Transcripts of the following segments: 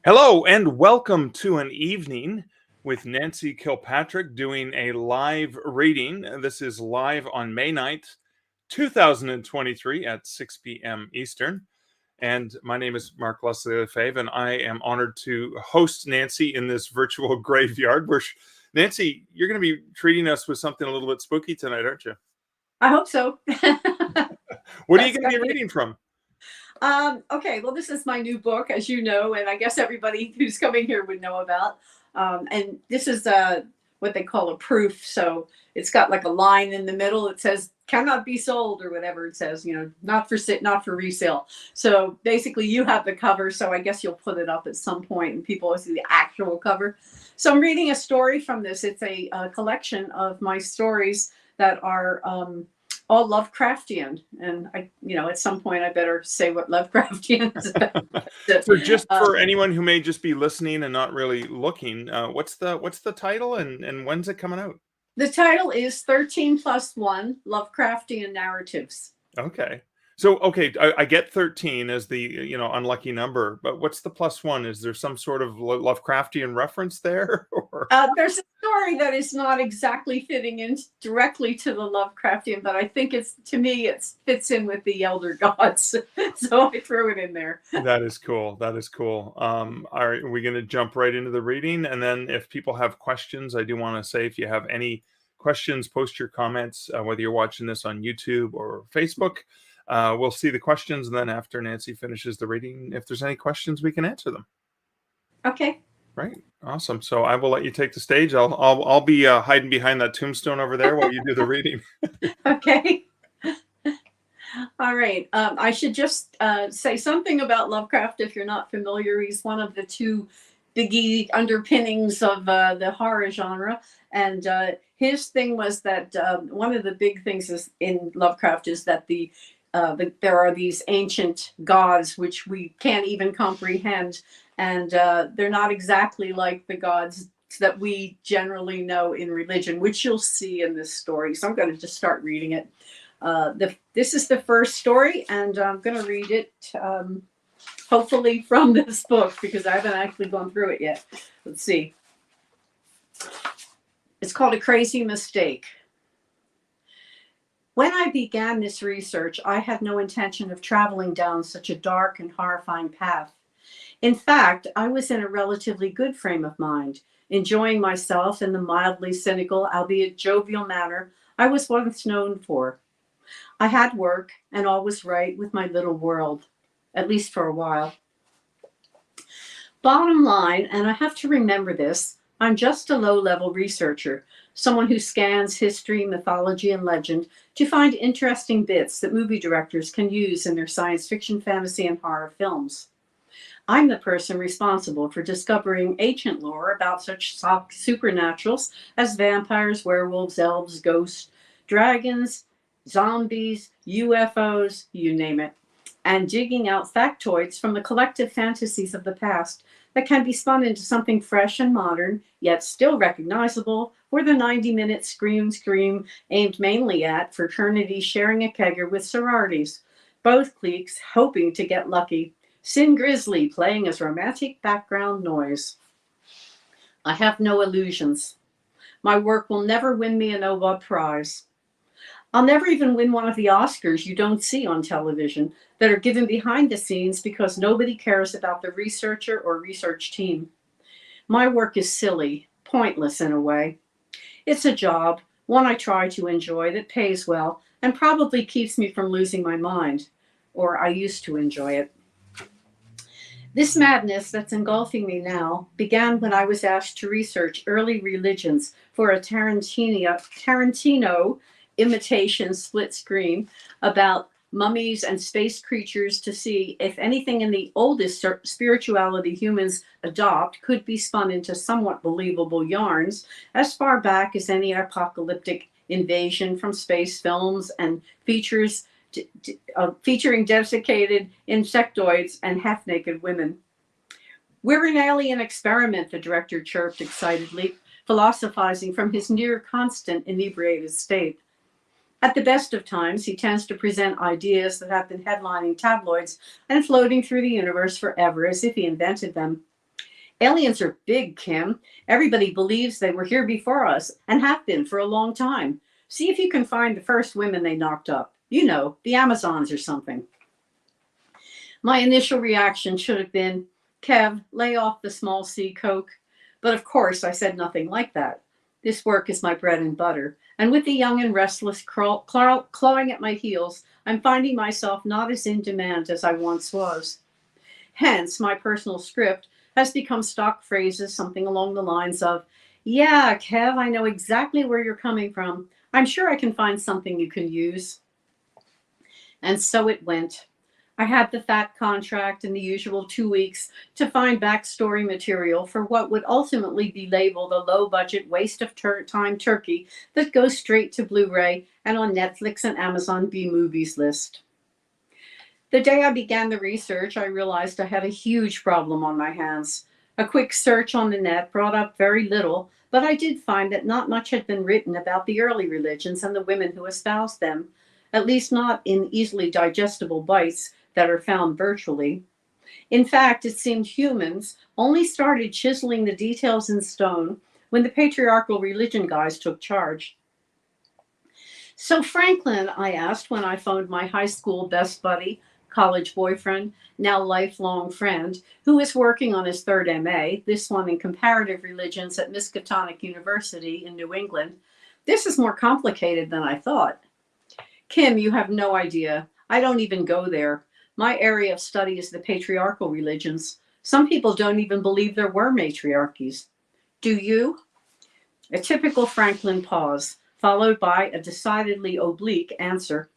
Hello and welcome to an evening with Nancy Kilpatrick doing a live reading. This is live on May 9th, 2023 at 6 p.m. Eastern. And my name is Mark Leslie Lefebvre, and I am honored to host Nancy in this virtual graveyard. Nancy, you're going to be treating us with something a little bit spooky tonight, aren't you? I hope so. What are you going to be reading from? Okay, well, this is my new book, as you know, and I guess everybody who's coming here would know about. And this is what they call a proof. So it's got like a line in the middle that says "cannot be sold" or whatever it says. Not for resale. So basically, you have the cover. So I guess you'll put it up at some point, and people will see the actual cover. So I'm reading a story from this. It's a collection of my stories that are all Lovecraftian, and at some point I better say what Lovecraftian is about. So just for anyone who may just be listening and not really looking, what's the title and when's it coming out? The title is 13+1 Lovecraftian Narratives. Okay. So, I get 13 as the, unlucky number, but what's the +1? Is there some sort of Lovecraftian reference there? There's a story that is not exactly fitting in directly to the Lovecraftian, but I think it fits in with the elder gods. So I threw it in there. That is cool. All right, we're going to jump right into the reading. And then if people have questions, I do want to say, if you have any questions, post your comments, whether you're watching this on YouTube or Facebook. We'll see the questions, and then after Nancy finishes the reading, if there's any questions, we can answer them. Okay. Right. Awesome. So I will let you take the stage. I'll be hiding behind that tombstone over there while you do the reading. Okay. All right. I should just say something about Lovecraft if you're not familiar. He's one of the two biggie underpinnings of the horror genre, and his thing was that one of the big things in Lovecraft is that there are these ancient gods which we can't even comprehend, and they're not exactly like the gods that we generally know in religion, which you'll see in this story. So I'm going to just start reading it. This is the first story, and I'm going to read it hopefully from this book, because I haven't actually gone through it yet. Let's see. It's called A Crazy Mistake. When I began this research, I had no intention of traveling down such a dark and horrifying path. In fact, I was in a relatively good frame of mind, enjoying myself in the mildly cynical, albeit jovial manner I was once known for. I had work, and all was right with my little world, at least for a while. Bottom line, and I have to remember this, I'm just a low-level researcher, someone who scans history, mythology, and legend to find interesting bits that movie directors can use in their science fiction, fantasy, and horror films. I'm the person responsible for discovering ancient lore about such supernaturals as vampires, werewolves, elves, ghosts, dragons, zombies, UFOs, you name it, and digging out factoids from the collective fantasies of the past that can be spun into something fresh and modern, yet still recognizable for the 90-minute scream aimed mainly at fraternities sharing a kegger with sororities, both cliques hoping to get lucky, Sin Grizzly playing as romantic background noise. I have no illusions. My work will never win me a Nobel Prize. I'll never even win one of the Oscars you don't see on television that are given behind the scenes because nobody cares about the researcher or research team. My work is silly, pointless in a way. It's a job, one I try to enjoy, that pays well and probably keeps me from losing my mind, or I used to enjoy it. This madness that's engulfing me now began when I was asked to research early religions for a Tarantino imitation split screen about mummies and space creatures to see if anything in the oldest spirituality humans adopt could be spun into somewhat believable yarns as far back as any apocalyptic invasion from space films and featuring desiccated insectoids and half-naked women. We're an alien experiment, the director chirped excitedly, philosophizing from his near-constant inebriated state. At the best of times, he tends to present ideas that have been headlining tabloids and floating through the universe forever as if he invented them. Aliens are big, Kim. Everybody believes they were here before us and have been for a long time. See if you can find the first women they knocked up. You know, the Amazons or something. My initial reaction should have been, Kev, lay off the small C Coke. But of course, I said nothing like that. This work is my bread and butter. And with the young and restless clawing at my heels, I'm finding myself not as in demand as I once was. Hence, my personal script has become stock phrases, something along the lines of, yeah, Kev, I know exactly where you're coming from. I'm sure I can find something you can use. And so it went. I had the fat contract and the usual 2 weeks to find backstory material for what would ultimately be labeled a low-budget waste of time turkey that goes straight to Blu-ray and on Netflix and Amazon B-Movies list. The day I began the research, I realized I had a huge problem on my hands. A quick search on the net brought up very little, but I did find that not much had been written about the early religions and the women who espoused them, at least not in easily digestible bites that are found virtually. In fact, it seemed humans only started chiseling the details in stone when the patriarchal religion guys took charge. So Franklin, I asked when I phoned my high school best buddy, college boyfriend, now lifelong friend, who is working on his third MA, this one in comparative religions at Miskatonic University in New England. This is more complicated than I thought. Kim, you have no idea. I don't even go there. My area of study is the patriarchal religions. Some people don't even believe there were matriarchies. Do you? A typical Franklin pause, followed by a decidedly oblique answer.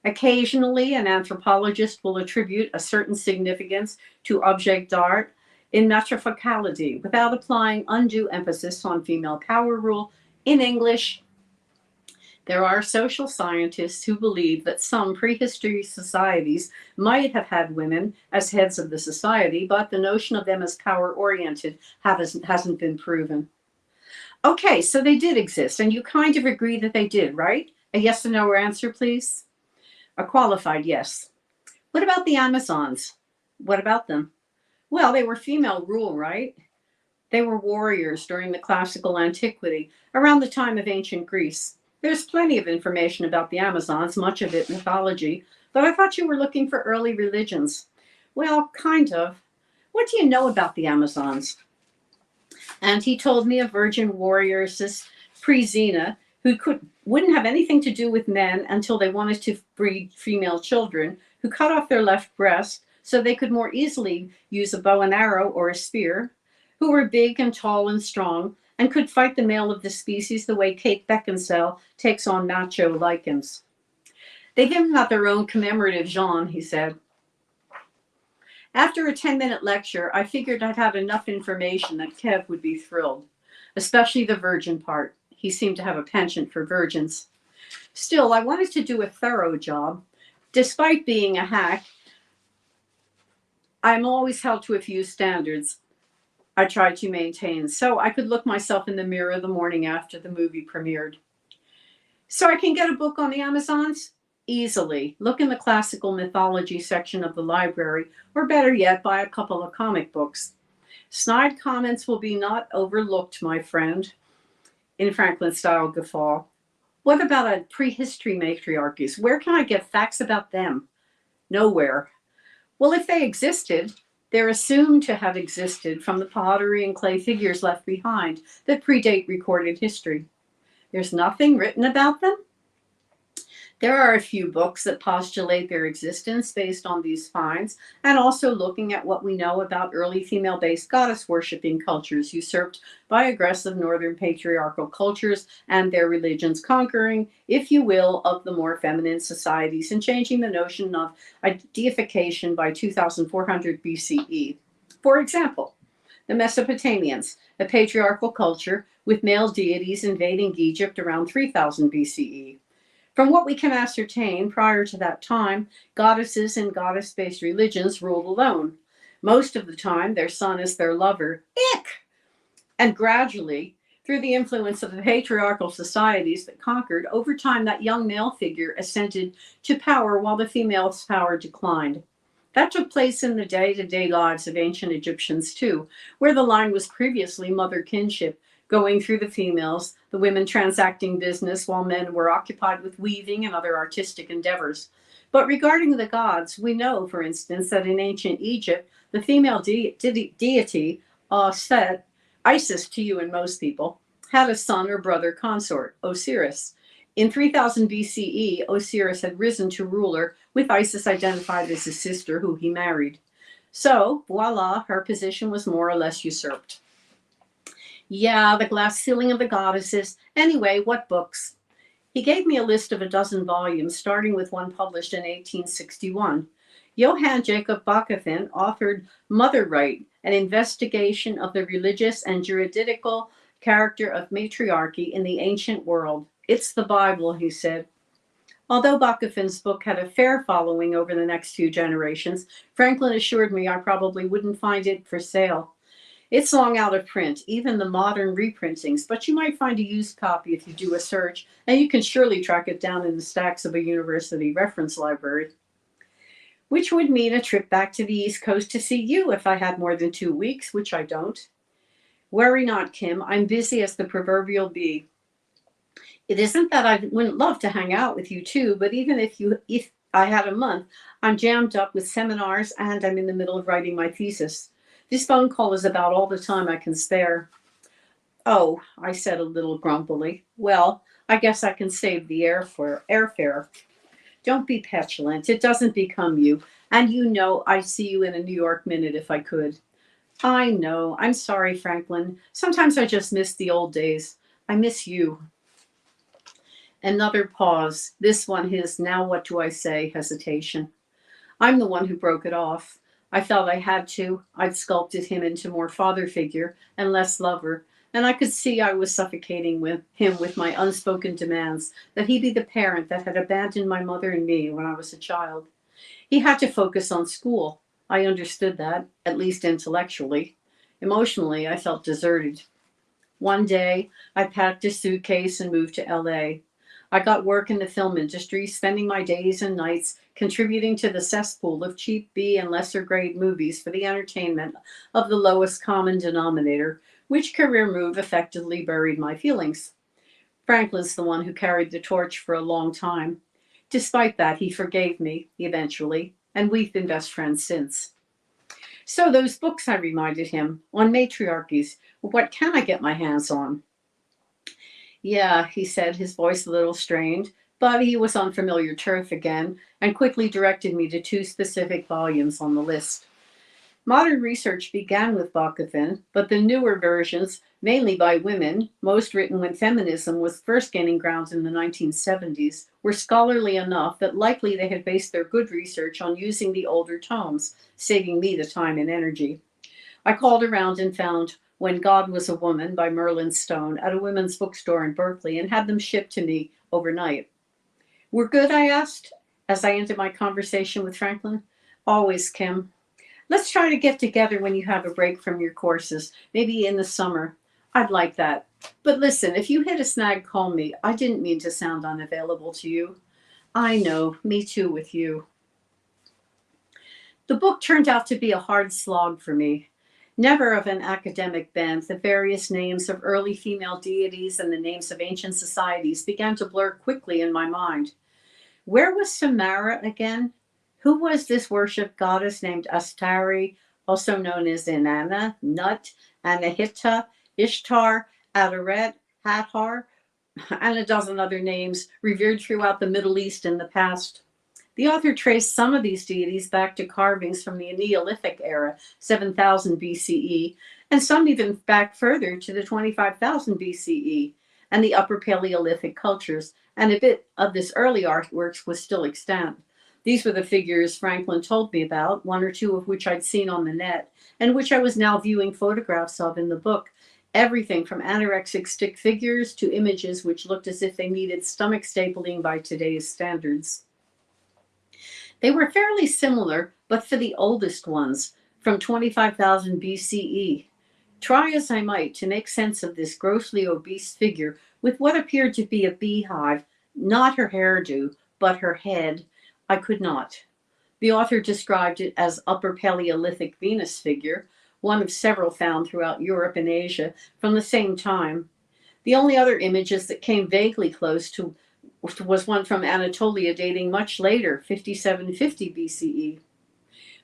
Occasionally, an anthropologist will attribute a certain significance to object d'art in matrifocality without applying undue emphasis on female power rule. In English, there are social scientists who believe that some prehistory societies might have had women as heads of the society, but the notion of them as power-oriented hasn't been proven. Okay, so they did exist, and you kind of agree that they did, right? A yes or no answer, please. A qualified yes. What about the Amazons? What about them? Well, they were female rule, right? They were warriors during the classical antiquity, around the time of ancient Greece. There's plenty of information about the Amazons, much of it mythology, but I thought you were looking for early religions. Well, kind of. What do you know about the Amazons? And he told me of virgin warrioresses pre-Xena who wouldn't have anything to do with men until they wanted to breed female children, who cut off their left breast so they could more easily use a bow and arrow or a spear, who were big and tall and strong, and could fight the male of the species the way Kate Beckinsale takes on macho lichens. They've even got their own commemorative genre, he said. After a 10-minute lecture, I figured I'd have enough information that Kev would be thrilled, especially the virgin part. He seemed to have a penchant for virgins. Still, I wanted to do a thorough job. Despite being a hack, I'm always held to a few standards I tried to maintain, so I could look myself in the mirror the morning after the movie premiered. So I can get a book on the Amazons? Easily. Look in the classical mythology section of the library, or better yet, buy a couple of comic books. Snide comments will be not overlooked, my friend, in Franklin-style guffaw. What about a prehistory matriarchies? Where can I get facts about them? Nowhere. Well, if they existed, they're assumed to have existed from the pottery and clay figures left behind that predate recorded history. There's nothing written about them? There are a few books that postulate their existence based on these finds, and also looking at what we know about early female-based goddess-worshipping cultures usurped by aggressive northern patriarchal cultures and their religions conquering, if you will, of the more feminine societies and changing the notion of a deification by 2400 BCE. For example, the Mesopotamians, a patriarchal culture with male deities invading Egypt around 3000 BCE. From what we can ascertain, prior to that time, goddesses and goddess-based religions ruled alone. Most of the time, their son is their lover. Ick! And gradually, through the influence of the patriarchal societies that conquered, over time that young male figure ascended to power while the female's power declined. That took place in the day-to-day lives of ancient Egyptians too, where the line was previously mother kinship, going through the females, the women transacting business while men were occupied with weaving and other artistic endeavors. But regarding the gods, we know, for instance, that in ancient Egypt, the female deity, Set, Isis to you and most people, had a son or brother consort, Osiris. In 3000 BCE, Osiris had risen to ruler, with Isis identified as his sister, who he married. So, voila, her position was more or less usurped. Yeah, the glass ceiling of the goddesses. Anyway, what books? He gave me a list of a dozen volumes, starting with one published in 1861. Johann Jacob Bachofen authored Mother Right, an investigation of the religious and juridical character of matriarchy in the ancient world. It's the Bible, he said. Although Bachofen's book had a fair following over the next few generations, Franklin assured me I probably wouldn't find it for sale. It's long out of print, even the modern reprintings, but you might find a used copy if you do a search, and you can surely track it down in the stacks of a university reference library. Which would mean a trip back to the East Coast to see you if I had more than 2 weeks, which I don't. Worry not, Kim. I'm busy as the proverbial bee. It isn't that I wouldn't love to hang out with you too, but even if I had a month, I'm jammed up with seminars and I'm in the middle of writing my thesis. This phone call is about all the time I can spare. Oh, I said a little grumpily. Well, I guess I can save the airfare. Don't be petulant. It doesn't become you. And you know I'd see you in a New York minute if I could. I know. I'm sorry, Franklin. Sometimes I just miss the old days. I miss you. Another pause. This one his now what do I say hesitation. I'm the one who broke it off. I felt I had to. I'd sculpted him into more father figure and less lover, and I could see I was suffocating with him with my unspoken demands that he be the parent that had abandoned my mother and me when I was a child. He had to focus on school. I understood that, at least intellectually. Emotionally, I felt deserted. One day, I packed a suitcase and moved to LA. I got work in the film industry, spending my days and nights contributing to the cesspool of cheap B and lesser grade movies for the entertainment of the lowest common denominator, which career move effectively buried my feelings. Franklin's the one who carried the torch for a long time. Despite that, he forgave me eventually, and we've been best friends since. So those books, I reminded him, on matriarchies, what can I get my hands on? Yeah, he said, his voice a little strained, but he was on familiar turf again and quickly directed me to 2 specific volumes on the list. Modern research began with Bachofen, but the newer versions, mainly by women, most written when feminism was first gaining ground in the 1970s, were scholarly enough that likely they had based their good research on using the older tomes, saving me the time and energy. I called around and found When God Was a Woman by Merlin Stone at a women's bookstore in Berkeley and had them shipped to me overnight. We're good, I asked, as I ended my conversation with Franklin. Always, Kim. Let's try to get together when you have a break from your courses, maybe in the summer. I'd like that. But listen, if you hit a snag, call me. I didn't mean to sound unavailable to you. I know, me too with you. The book turned out to be a hard slog for me. Never of an academic bent, the various names of early female deities and the names of ancient societies began to blur quickly in my mind. Where was Samara again? Who was this worshipped goddess named Astari, also known as Inanna, Nut, Anahita, Ishtar, Adaret, Hathor, and a dozen other names revered throughout the Middle East in the past? The author traced some of these deities back to carvings from the Neolithic era, 7000 BCE, and some even back further to the 25,000 BCE and the Upper Paleolithic cultures, and a bit of this early artworks was still extant. These were the figures Franklin told me about, 1 or 2 of which I'd seen on the net, and which I was now viewing photographs of in the book. Everything from anorexic stick figures to images which looked as if they needed stomach stapling by today's standards. They were fairly similar, but for the oldest ones, from 25,000 BCE. Try as I might to make sense of this grossly obese figure with what appeared to be a beehive, not her hairdo, but her head, I could not. The author described it as Upper Paleolithic Venus figure, one of several found throughout Europe and Asia from the same time. The only other images that came vaguely close to was one from Anatolia dating much later, 5750 BCE.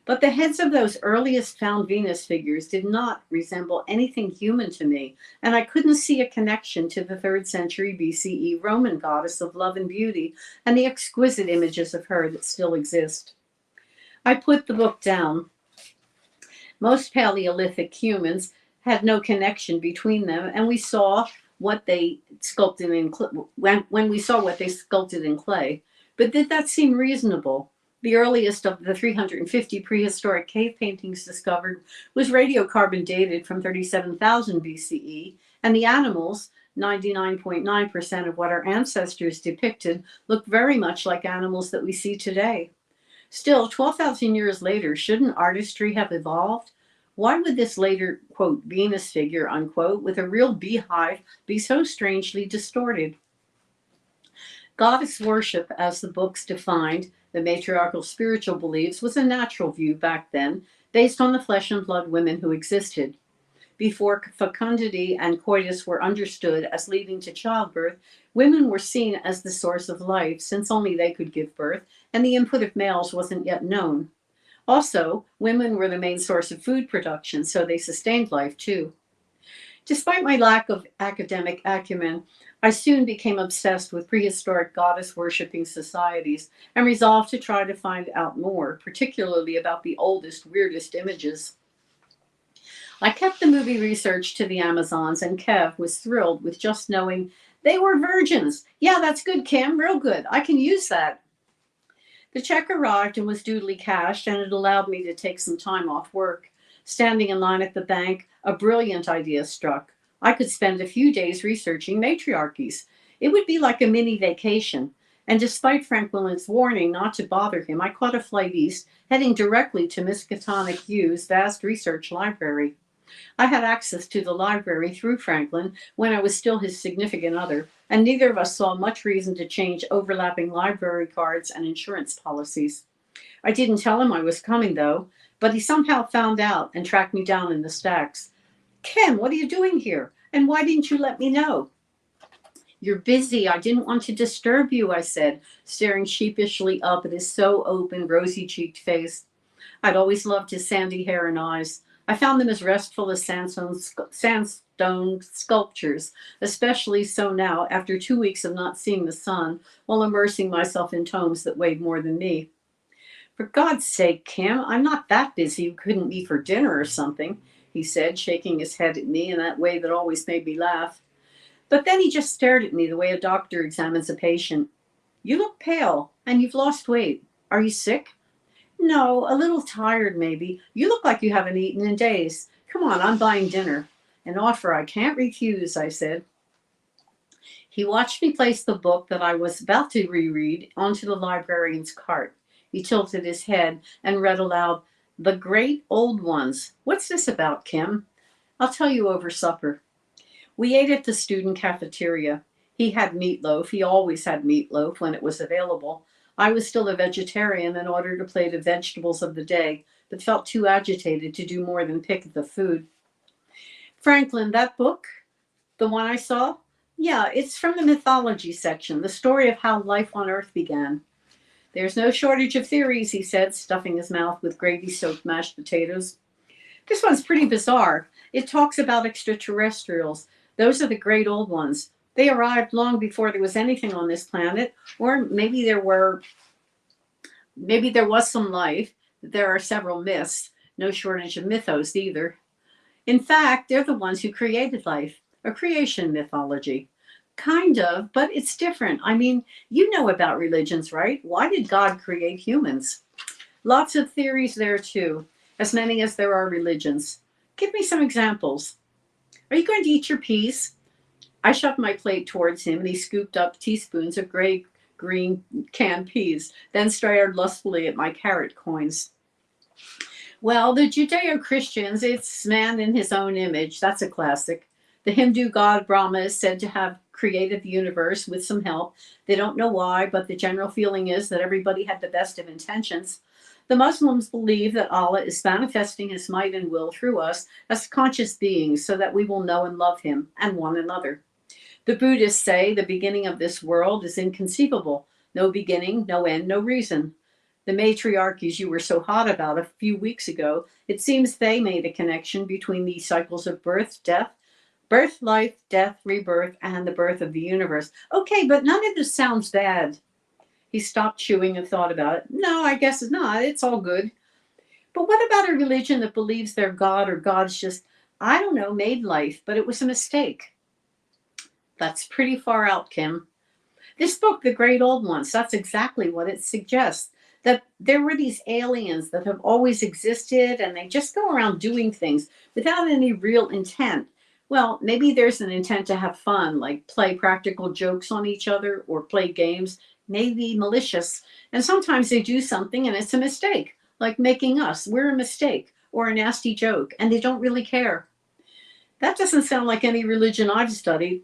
But the heads of those earliest found Venus figures did not resemble anything human to me, and I couldn't see a connection to the 3rd century BCE Roman goddess of love and beauty and the exquisite images of her that still exist. I put the book down. Most Paleolithic humans had no connection between them, and we saw what they sculpted in when we saw what they sculpted in clay. But did that seem reasonable? The earliest of the 350 prehistoric cave paintings discovered was radiocarbon dated from 37,000 BCE, and the animals, 99.9% of what our ancestors depicted, look very much like animals that we see today. Still, 12,000 years later, shouldn't artistry have evolved? Why would this later, quote, Venus figure, unquote, with a real beehive be so strangely distorted? Goddess worship, as the books defined the matriarchal spiritual beliefs, was a natural view back then, based on the flesh and blood women who existed. Before fecundity and coitus were understood as leading to childbirth, women were seen as the source of life, since only they could give birth, and the input of males wasn't yet known. Also, women were the main source of food production, so they sustained life too. Despite my lack of academic acumen, I soon became obsessed with prehistoric goddess-worshipping societies and resolved to try to find out more, particularly about the oldest, weirdest images. I kept the movie research to the Amazons, and Kev was thrilled with just knowing they were virgins. Yeah, that's good, Kim, real good. I can use that. The check arrived and was duly cashed, and it allowed me to take some time off work. Standing in line at the bank, a brilliant idea struck. I could spend a few days researching matriarchies. It would be like a mini vacation. And despite Franklin's warning not to bother him, I caught a flight east, heading directly to Miskatonic U's vast research library. I had access to the library through Franklin when I was still his significant other, and neither of us saw much reason to change overlapping library cards and insurance policies. I didn't tell him I was coming, though, but he somehow found out and tracked me down in the stacks. Ken, what are you doing here? And why didn't you let me know? You're busy. I didn't want to disturb you, I said, staring sheepishly up at his so-open, rosy-cheeked face. I'd always loved his sandy hair and eyes. I found them as restful as sandstone sculptures, especially so now after 2 weeks of not seeing the sun while immersing myself in tomes that weighed more than me. For God's sake, Kim, I'm not that busy you couldn't meet for dinner or something, he said, shaking his head at me in that way that always made me laugh. But then he just stared at me the way a doctor examines a patient. You look pale, and you've lost weight. Are you sick? No, a little tired maybe. You look like you haven't eaten in days. Come on, I'm buying dinner. An offer I can't refuse, I said. He watched me place the book that I was about to reread onto the librarian's cart. He tilted his head and read aloud, The Great Old Ones. What's this about, Kim? I'll tell you over supper. We ate at the student cafeteria. He had meatloaf. He always had meatloaf when it was available. I was still a vegetarian and ordered a plate of vegetables of the day, but felt too agitated to do more than pick at the food. Franklin, that book, the one I saw? Yeah, it's from the mythology section, the story of how life on Earth began. There's no shortage of theories, he said, stuffing his mouth with gravy-soaked mashed potatoes. This one's pretty bizarre. It talks about extraterrestrials. Those are the great old ones. They arrived long before there was anything on this planet, or maybe there was some life. There are several myths. No shortage of mythos either. In fact, they're the ones who created life, a creation mythology. Kind of, but it's different. I mean, you know about religions, right? Why did God create humans? Lots of theories there too, as many as there are religions. Give me some examples. Are you going to eat your peas? I shoved my plate towards him, and he scooped up teaspoons of gray-green canned peas, then stared lustfully at my carrot coins. Well, the Judeo-Christians, it's man in his own image. That's a classic. The Hindu god Brahma is said to have created the universe with some help. They don't know why, but the general feeling is that everybody had the best of intentions. The Muslims believe that Allah is manifesting his might and will through us as conscious beings so that we will know and love him and one another. The Buddhists say the beginning of this world is inconceivable. No beginning, no end, no reason. The matriarchies you were so hot about a few weeks ago, it seems they made a connection between these cycles of birth, life, death, rebirth, and the birth of the universe. Okay, but none of this sounds bad. He stopped chewing and thought about it. No, I guess it's not. It's all good. But what about a religion that believes their God or gods just, I don't know, made life, but it was a mistake? That's pretty far out, Kim. This book, The Great Old Ones, that's exactly what it suggests. That there were these aliens that have always existed and they just go around doing things without any real intent. Well, maybe there's an intent to have fun, like play practical jokes on each other or play games, maybe malicious. And sometimes they do something and it's a mistake, like making us. We're a mistake or a nasty joke, and they don't really care. That doesn't sound like any religion I've studied.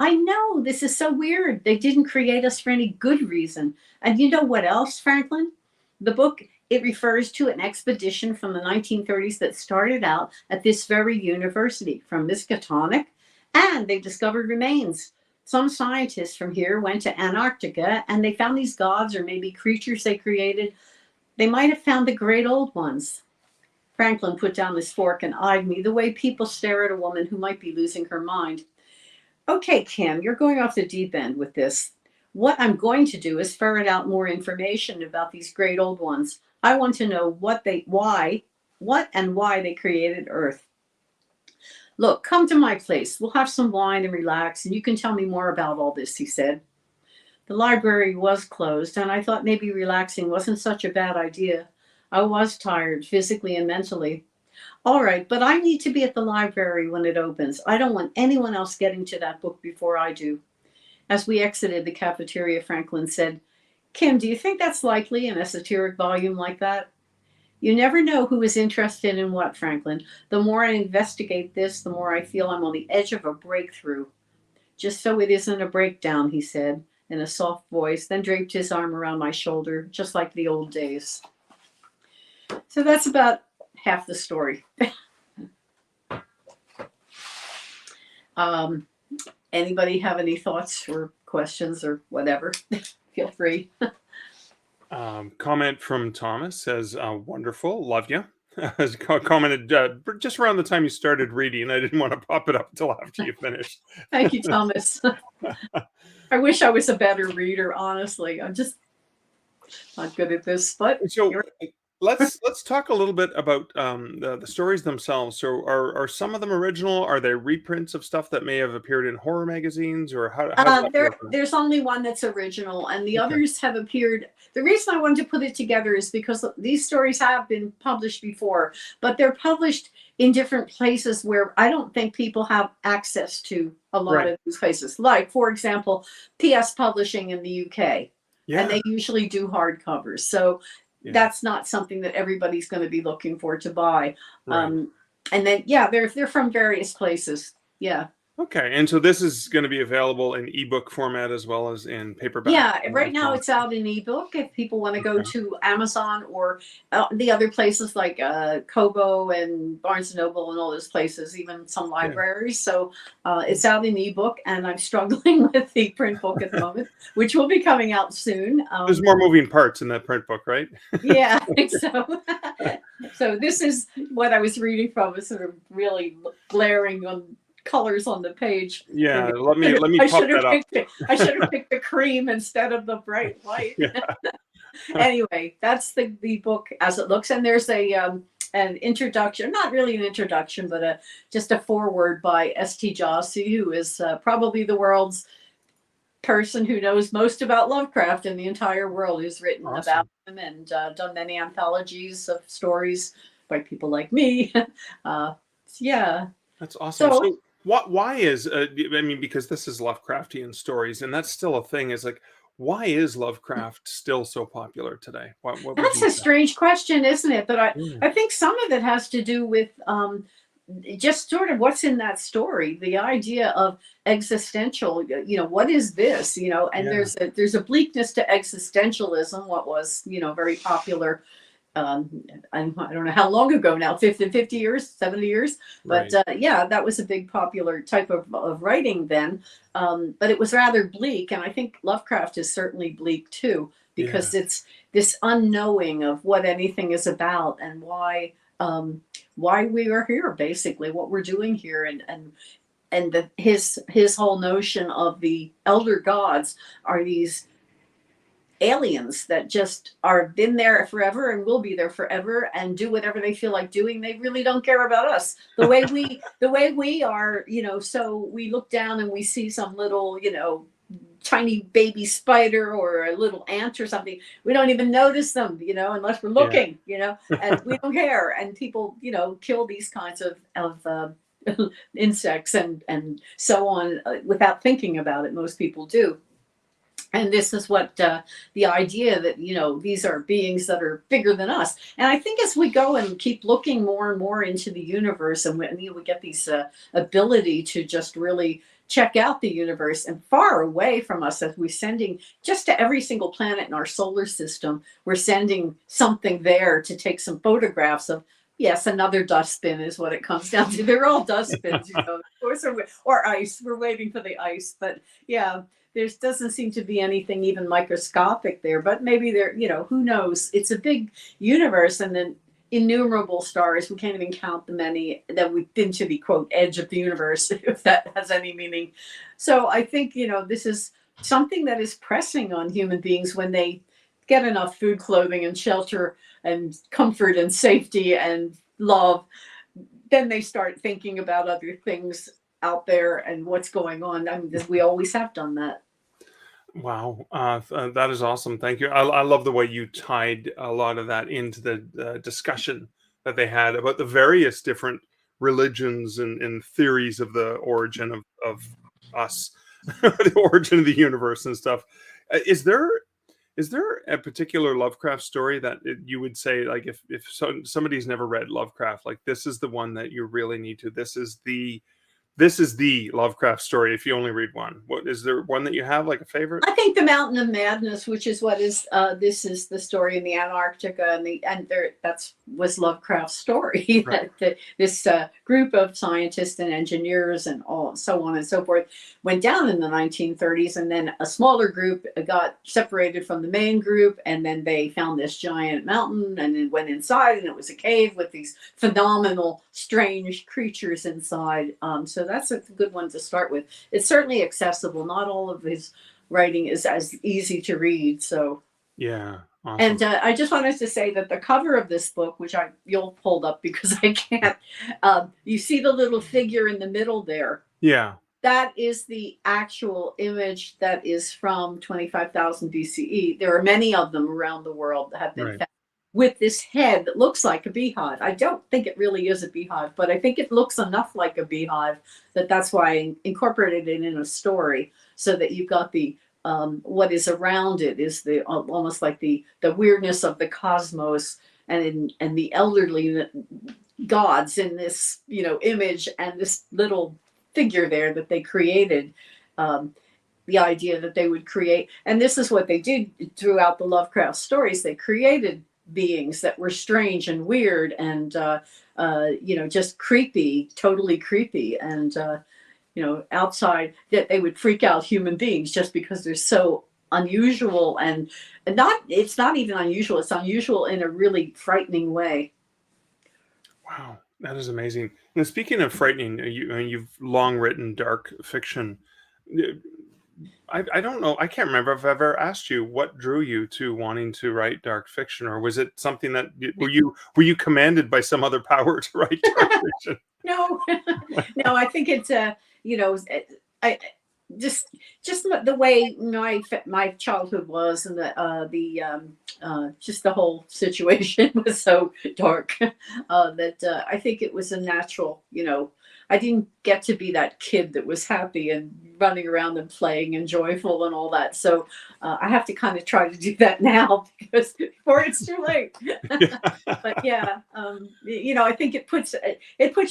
I know, this is so weird. They didn't create us for any good reason. And you know what else, Franklin? The book, it refers to an expedition from the 1930s that started out at this very university from Miskatonic, and they discovered remains. Some scientists from here went to Antarctica and they found these gods or maybe creatures they created. They might have found the great old ones. Franklin put down his fork and eyed me the way people stare at a woman who might be losing her mind. Okay, Kim, you're going off the deep end with this. What I'm going to do is ferret out more information about these great old ones. I want to know what and why they created Earth. Look, come to my place. We'll have some wine and relax, and you can tell me more about all this, he said. The library was closed, and I thought maybe relaxing wasn't such a bad idea. I was tired, physically and mentally. All right, but I need to be at the library when it opens. I don't want anyone else getting to that book before I do. As we exited the cafeteria, Franklin said, Kim, do you think that's likely, an esoteric volume like that? You never know who is interested in what, Franklin. The more I investigate this, the more I feel I'm on the edge of a breakthrough. Just so it isn't a breakdown, he said in a soft voice, then draped his arm around my shoulder, just like the old days. So that's about half the story. Anybody have any thoughts or questions or whatever? Feel free. Comment from Thomas says, wonderful, love you. Has commented just around the time you started reading. I didn't want to pop it up until after you finished. Thank you, Thomas. I wish I was a better reader, honestly. I'm just not good at this. But so let's talk a little bit about the stories themselves. So are some of them original? Are they reprints of stuff that may have appeared in horror magazines, or how does that work? There's only one that's original, and the others have appeared. The reason I wanted to put it together is because these stories have been published before, but they're published in different places where I don't think people have access to a lot of these places. Like, for example, PS Publishing in the UK, and they usually do hardcovers. So that's not something that everybody's going to be looking for to buy. And then, they're from various places. Yeah. Okay. And so this is going to be available in ebook format as well as in paperback. Yeah. Right now it's out in ebook. If people want to go to Amazon or the other places like Kobo and Barnes & Noble and all those places, even some libraries. So it's out in ebook, and I'm struggling with the print book at the moment, which will be coming out soon. There's more moving parts in that print book, right? Yeah, I think so. So this is what I was reading from, is sort of really glaring on colors on the page. Yeah, let me pop that up. I should have picked the cream instead of the bright white. Anyway, that's the book as it looks, and there's an introduction, not really an introduction, but just a foreword by S.T. Jossy, who is probably the world's person who knows most about Lovecraft in the entire world, who's written about him and done many anthologies of stories by people like me. That's awesome. So why is because this is Lovecraftian stories, and that's still a thing, is like, why is Lovecraft still so popular today? That's a strange question, isn't it? But I think some of it has to do with just sort of what's in that story, the idea of existential, what is this, and there's a bleakness to existentialism, what was, very popular I don't know how long ago now, 50 years, 70 years. But Right. yeah, that was a big popular type of writing then. But it was rather bleak. And I think Lovecraft is certainly bleak too, Yeah. because it's this unknowing of what anything is about and why we are here, basically, what we're doing here. His whole notion of the elder gods are these aliens that just are been there forever and will be there forever and do whatever they feel like doing. They really don't care about us the way we are, so we look down and we see some little, tiny baby spider or a little ant or something. We don't even notice them, unless we're Yeah. looking, and we don't care. And people, kill these kinds of insects and so on, without thinking about it. Most people do. And this is what the idea that, these are beings that are bigger than us. And I think as we go and keep looking more and more into the universe, and we get these ability to just really check out the universe and far away from us, as we're sending just to every single planet in our solar system, we're sending something there to take some photographs of. Yes, another dustbin is what it comes down to. They're all dustbins, Of course, or ice. We're waiting for the ice, but yeah, there doesn't seem to be anything even microscopic there, but maybe there, who knows? It's a big universe, and then innumerable stars. We can't even count the many that we've been to the quote edge of the universe, if that has any meaning. So I think, this is something that is pressing on human beings when they get enough food, clothing, and shelter, and comfort, and safety, and love. Then they start thinking about other things out there and what's going on. I mean, we always have done that. Wow, that is awesome. Thank you. I love the way you tied a lot of that into the discussion that they had about the various different religions and theories of the origin of us, the origin of the universe and stuff. Is there a particular Lovecraft story that you would say, like, if somebody's never read Lovecraft, like, this is the one that you really need to. This is the Lovecraft story. If you only read one, what is there one that you have, like, a favorite? I think the Mountain of Madness, which is what is this is the story in the Antarctica, and there that's was Lovecraft's story. Right. This group of scientists and engineers and all so on and so forth went down in the 1930s, and then a smaller group got separated from the main group, and then they found this giant mountain, and then went inside, and it was a cave with these phenomenal, strange creatures inside. So that's a good one to start with. It's certainly accessible. Not all of his writing is as easy to read. So, Yeah. Awesome. and I just wanted to say that the cover of this book, which you'll hold up because I can't, you see the little figure in the middle there. Yeah. That is the actual image that is from 25,000 BCE. There are many of them around the world that have been Right. found with this head that looks like a beehive. I don't think it really is a beehive, but I think it looks enough like a beehive that's why I incorporated it in a story, so that you've got the what is around it is the almost like the weirdness of the cosmos, and the elderly gods in this image, and this little figure there that they created. The idea that they would create, and this is what they did throughout the Lovecraft stories. They created beings that were strange and weird and just creepy, totally creepy, and outside, that they would freak out human beings just because they're so unusual, and not it's not even unusual. It's unusual in a really frightening way. Wow, that is amazing. And speaking of frightening, you've long written dark fiction. I don't know. I can't remember if I've ever asked you what drew you to wanting to write dark fiction, or was it something that were you commanded by some other power to write dark fiction? No, no, I think it's I just the way my childhood was, and just the whole situation was so dark, that I think it was a natural. I didn't get to be that kid that was happy and running around and playing and joyful and all that. So I have to kind of try to do that now, because before it's too late. But yeah, I think it puts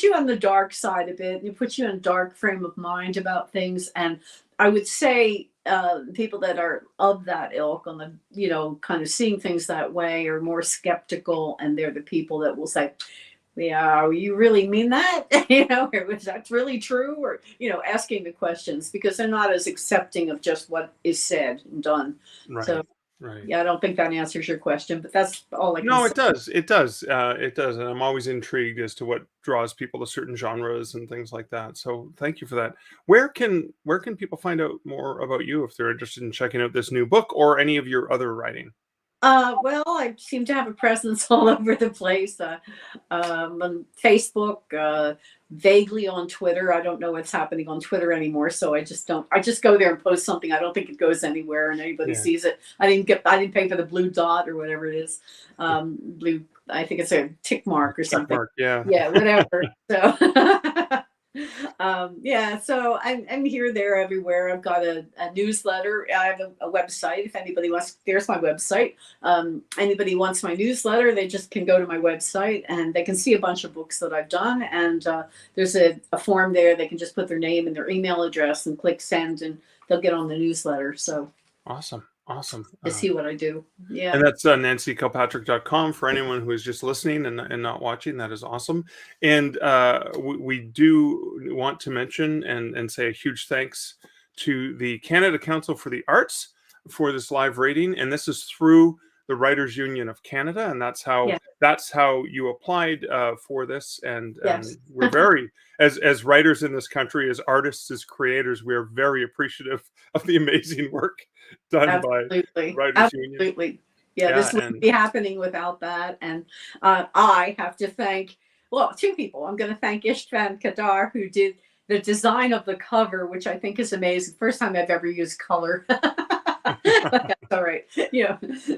you on the dark side a bit. It puts you in a dark frame of mind about things. And I would say people that are of that ilk on the, you know, kind of seeing things that way are more skeptical, and they're the people that will say, yeah, you really mean that? You know, or was that really true? Or, you know, asking the questions because they're not as accepting of just what is said and done. So, Right. Right. yeah, I don't think that answers your question, but that's all I can No, say. it does. It does. It does. And I'm always intrigued as to what draws people to certain genres and things like that. So thank you for that. Where can people find out more about you if they're interested in checking out this new book or any of your other writing? Well, I seem to have a presence all over the place. On Facebook, vaguely on Twitter. I don't know what's happening on Twitter anymore, so I just don't. I just go there and post something. I don't think it goes anywhere, and anybody Yeah. sees it. I didn't pay for the blue dot or whatever it is. Blue. I think it's a tick mark or Check something. mark. Yeah. Yeah, whatever. So. Yeah, so I'm here, there, everywhere. I've got a newsletter. I have a website. If anybody wants, there's my website. Anybody wants my newsletter, they just can go to my website and they can see a bunch of books that I've done. And there's a form there. They can just put their name and their email address and click send, and they'll get on the newsletter. So Awesome. Awesome. to see what I do. Yeah. And that's nancykilpatrick.com for anyone who is just listening and not watching. That is awesome. And we do want to mention and say a huge thanks to the Canada Council for the Arts for this live rating. And this is through the Writers Union of Canada. And that's Yeah. how you applied for this. And Yes. we're very, as writers in this country, as artists, as creators, we are very appreciative of the amazing work done by Absolutely. Writers Union. Absolutely. Yeah, Yeah, this wouldn't and be happening without that. And I have to thank, well, two people. I'm going to thank Istvan Kadar, who did the design of the cover, which I think is amazing. First time I've ever used color. But that's all right. You know,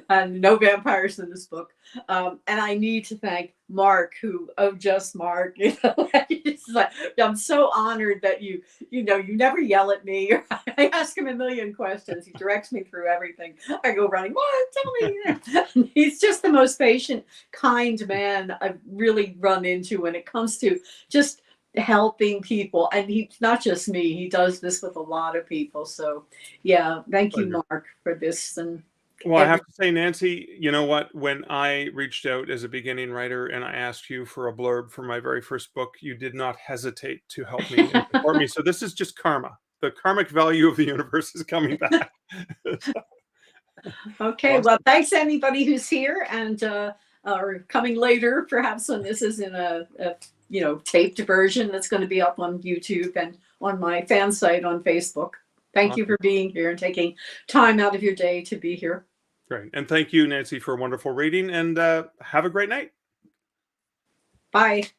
and no vampires in this book. And I need to thank Mark, who, oh, just Mark. You know, it's like, I'm so honored that you know, you never yell at me. I ask him a million questions. He directs me through everything. I go running, Mark, tell me. And he's just the most patient, kind man I've really run into when it comes to just helping people. And he's not just me, he does this with a lot of people. So yeah, thank you, pleasure. Mark, for this. And Well, I have to say, Nancy, you know what? When I reached out as a beginning writer and I asked you for a blurb for my very first book, you did not hesitate to help me and support me. So this is just karma. The karmic value of the universe is coming back. Okay, Awesome. well, thanks anybody who's here and or coming later, perhaps when this is in a you know, taped version that's going to be up on YouTube and on my fan site on Facebook. Thank you Awesome. for being here and taking time out of your day to be here. Great. And thank you, Nancy, for a wonderful reading, and have a great night. Bye.